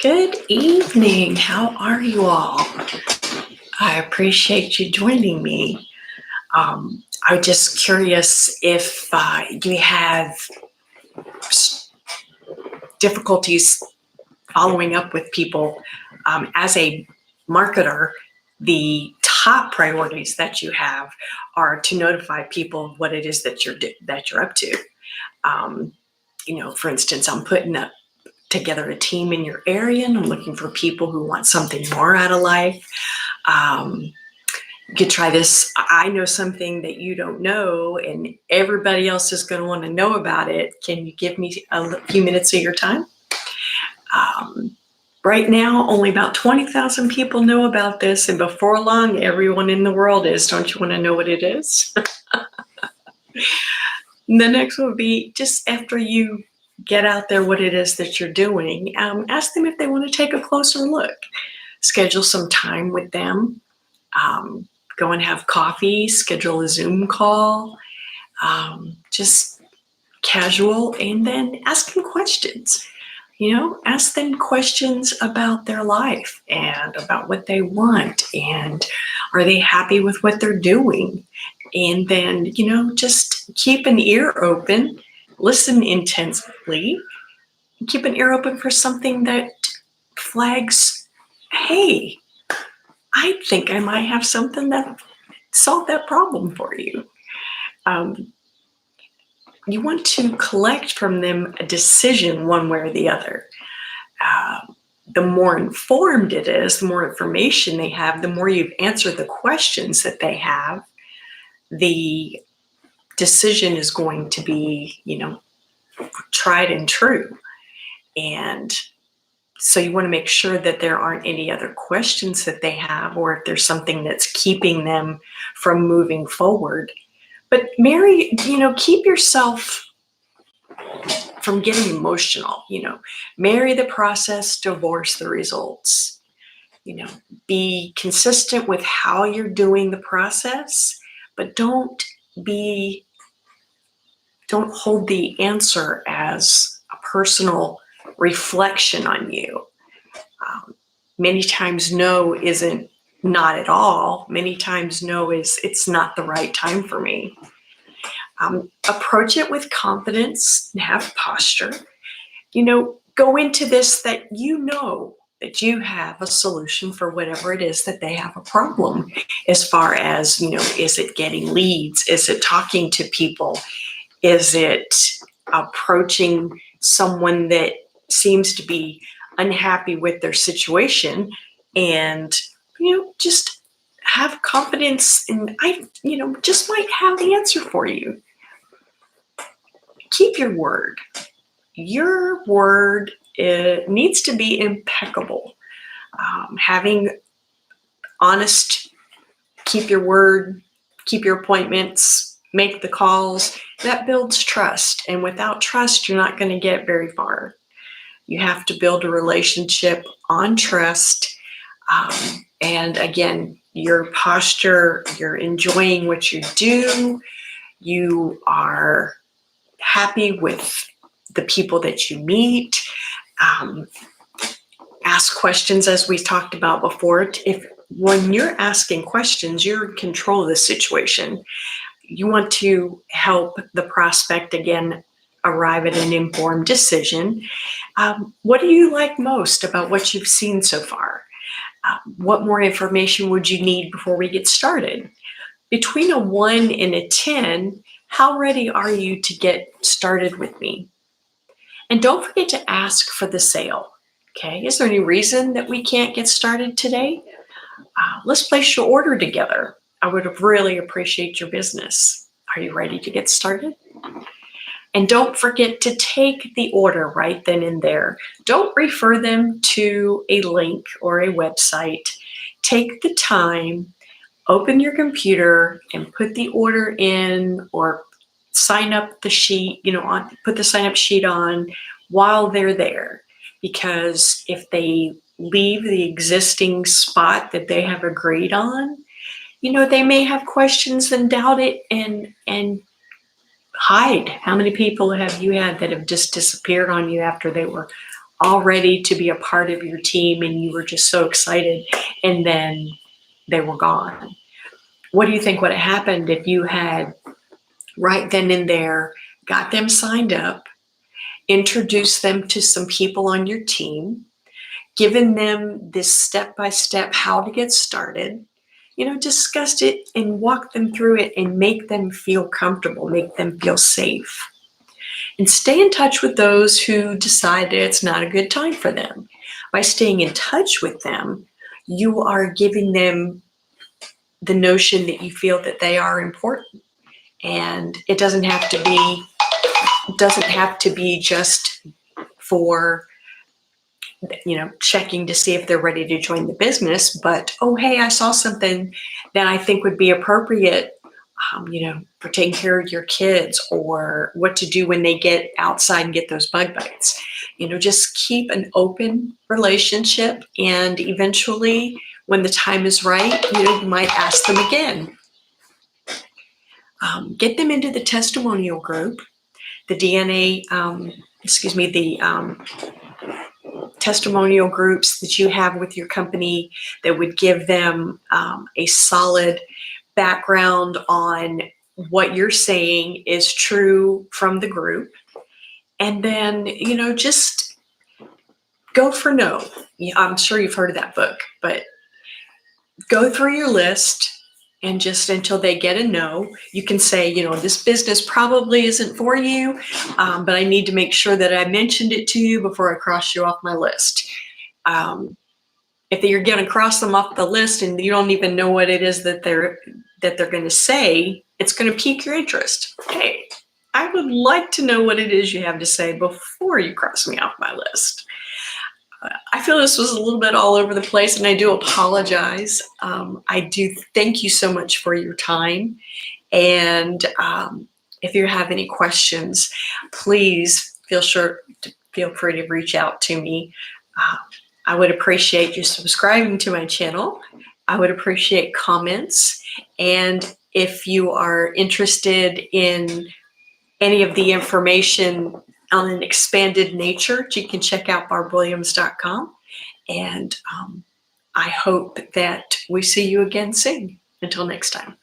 Good evening. How are you all? I appreciate you joining me. I'm just curious if you have difficulties following up with people. As a marketer, the top priorities that you have are to notify people of what it is that you're up to. For instance, I'm putting together a team in your area, and I'm looking for people who want something more out of life. You could try this. I know something that you don't know, and everybody else is going to want to know about it. Can you give me a few minutes of your time? Right now, only about 20,000 people know about this, and before long, everyone in the world is. Don't you want to know what it is? The next would be, just after you get out there what it is that you're doing, ask them if they want to take a closer look. Schedule some time with them. Go and have coffee, schedule a Zoom call, just casual, and then ask them questions. Ask them questions about their life and about what they want, and are they happy with what they're doing? And then, just keep an ear open, listen intensely, keep an ear open for something that flags, hey, I think I might have something that solve that problem for you. You want to collect from them a decision one way or the other. The more informed it is, the more information they have, the more you've answered the questions that they have, the decision is going to be, tried and true. And so you want to make sure that there aren't any other questions that they have, or if there's something that's keeping them from moving forward. But keep yourself from getting emotional. Marry the process, divorce the results. Be consistent with how you're doing the process, but don't hold the answer as a personal reflection on you. Many times no isn't not at all. Many times no is it's not the right time for me. Approach it with confidence and have posture. Go into this that that you have a solution for whatever it is that they have a problem, as far as, is it getting leads? Is it talking to people? Is it approaching someone that seems to be unhappy with their situation? And, just have confidence, and I just might have the answer for you. Keep your word. Your word needs to be impeccable. Having honest, keep your word, keep your appointments, make the calls, that builds trust. And without trust, you're not going to get very far. You have to build a relationship on trust. And again, your posture, you're enjoying what you do, you are happy with the people that you meet. Ask questions, as we talked about before. When you're asking questions, you're in control of the situation. You want to help the prospect, again, arrive at an informed decision. What do you like most about what you've seen so far? What more information would you need before we get started? Between a 1 and a 10, how ready are you to get started with me? And don't forget to ask for the sale. Okay, is there any reason that we can't get started today? Let's place your order together. I would really appreciate your business. Are you ready to get started? And don't forget to take the order right then and there. Don't refer them to a link or a website. Take the time, open your computer, and put the order in, or sign up the sheet, put the sign up sheet on while they're there. Because if they leave the existing spot that they have agreed on, they may have questions and doubt it and hide. How many people have you had that have just disappeared on you after they were all ready to be a part of your team and you were just so excited, and then they were gone. What do you think would have happened if you had right then and there got them signed up, introduced them to some people on your team, given them this step-by-step how to get started, discussed it and walk them through it and make them feel comfortable, make them feel safe. And stay in touch with those who decided it's not a good time for them. By staying in touch with them, you are giving them the notion that you feel that they are important. And it doesn't have to be just for checking to see if they're ready to join the business, but, oh, hey, I saw something that I think would be appropriate, for taking care of your kids, or what to do when they get outside and get those bug bites. Just keep an open relationship, and eventually, when the time is right, you might ask them again. Get them into the testimonial group, the testimonial groups that you have with your company that would give them a solid background on what you're saying is true from the group. And then, just go for no. I'm sure you've heard of that book, but go through your list, and just until they get a no, you can say, this business probably isn't for you, but I need to make sure that I mentioned it to you before I cross you off my list. If you're going to cross them off the list and you don't even know what it is that they're going to say, it's going to pique your interest. Hey, I would like to know what it is you have to say before you cross me off my list. I feel this was a little bit all over the place, and I do apologize. I do thank you so much for your time. And if you have any questions, please feel free to reach out to me. I would appreciate you subscribing to my channel. I would appreciate comments. And if you are interested in any of the information on an expanded nature, you can check out barbwilliams.com. And I hope that we see you again soon. Until next time.